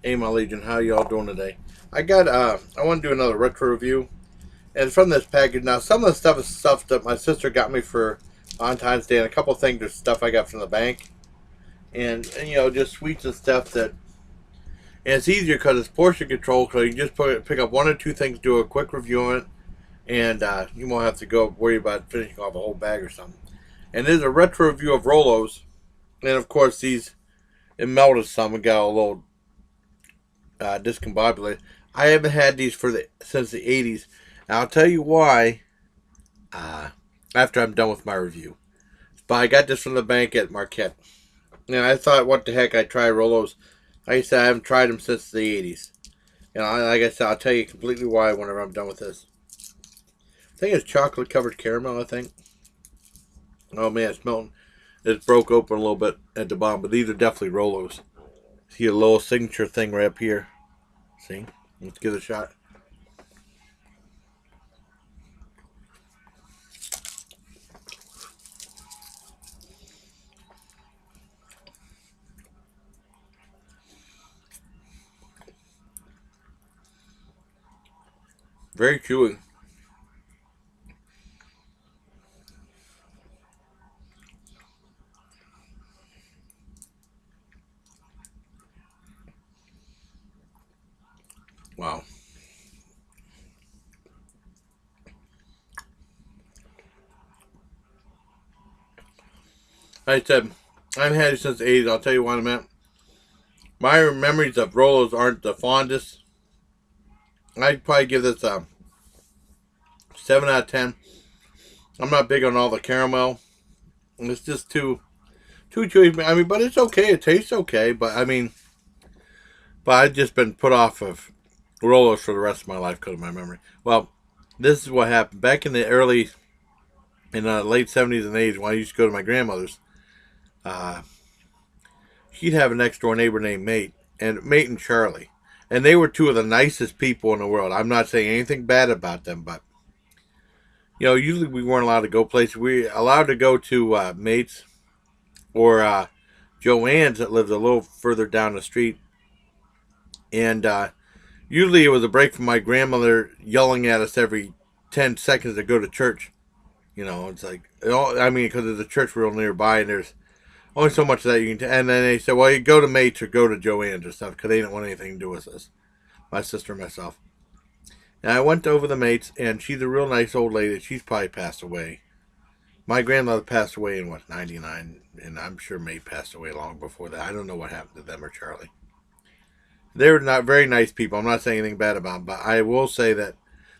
Hey, my Legion, how y'all doing today? I want to do another retro review, and from this package. Now, some of the stuff is stuff that my sister got me for Valentine's Day, and a couple things are stuff I got from the bank, and just sweets and stuff that. And it's easier because it's portion control, so you can just pick up one or two things, do a quick review on it, and you won't have to go worry about finishing off a whole bag or something. And there's a retro review of Rolos, and of course these it melted some and got a little discombobulated. I haven't had these since the 80s. And I'll tell you why uh, after I'm done with my review. But I got this from the bank at Marquette. And I thought, what the heck, I'd try Rolos. Like I said, I haven't tried them since the 80s. And like I said, I'll tell you completely why whenever I'm done with this. I think it's chocolate covered caramel, I think. Oh man, it's melting. It broke open a little bit at the bottom, but these are definitely Rolos. See a little signature thing right up here. See? Let's give it a shot. Very chewy. Wow. Like I said, I've had it since the 80s. I'll tell you what I'm at. My memories of Rolos aren't the fondest. I'd probably give this a 7 out of 10. I'm not big on all the caramel. It's just too chewy. I mean, but it's okay. It tastes okay. But I've just been put off of Rolos for the rest of my life because of my memory. Well, this is what happened back in the late 70s and 80s when I used to go to my grandmother's. Uh, she'd have a next door neighbor named Mate and Charlie, and they were two of the nicest people in the world. I'm not saying anything bad about them, but usually we weren't allowed to go places. We were allowed to go to Mate's or Joanne's that lives a little further down the street, and usually it was a break from my grandmother yelling at us every 10 seconds to go to church. It's like I mean, because there's a church real nearby, and there's only so much that you can. And then they said, "Well, you go to Mates or go to Joanne's or stuff," because they didn't want anything to do with us, my sister and myself. And I went over the Mates, and she's a real nice old lady. She's probably passed away. My grandmother passed away in what 99, and I'm sure Mate passed away long before that. I don't know what happened to them or Charlie. They were not very nice people. I'm not saying anything bad about them, but I will say that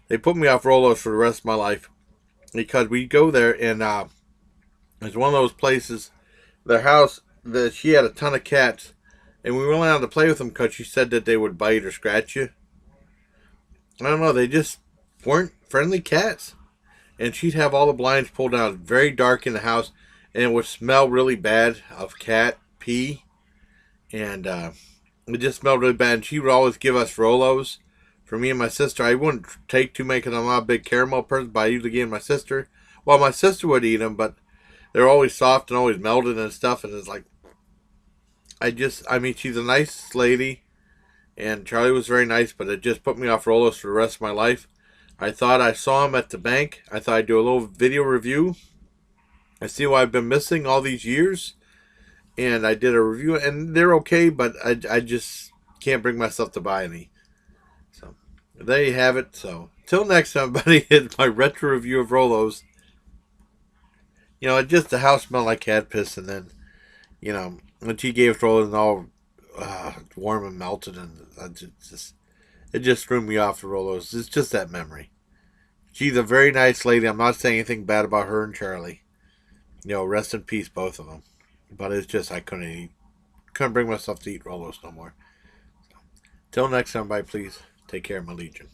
they put me off Rolos for the rest of my life because we go there, and it's one of those places. Their house that she had a ton of cats, and we weren't allowed to play with them because she said that they would bite or scratch you. I don't know. They just weren't friendly cats, and she'd have all the blinds pulled down, very dark in the house, and it would smell really bad of cat pee, and it just smelled really bad. And she would always give us Rolos. For me and my sister, I wouldn't take too many because I'm not a big caramel person, but I usually gave my sister. Well, my sister would eat them, but they're always soft and always melted and stuff. And it's like, I mean, she's a nice lady, and Charlie was very nice, but it just put me off Rolos for the rest of my life. I thought I saw him at the bank. I thought I'd do a little video review. I see what I've been missing all these years, and I did a review, and they're okay, but I just can't bring myself to buy any. So there you have it. So till next time, buddy, it's my retro review of Rolos. Just the house smelled like cat piss, and then when she gave us Rolos and all warm and melted, and it just threw me off the Rolos. It's just that memory. She's a very nice lady. I'm not saying anything bad about her and Charlie. Rest in peace, both of them. But it's just I couldn't bring myself to eat Rolos no more. Till next time, bye, please take care, my legion.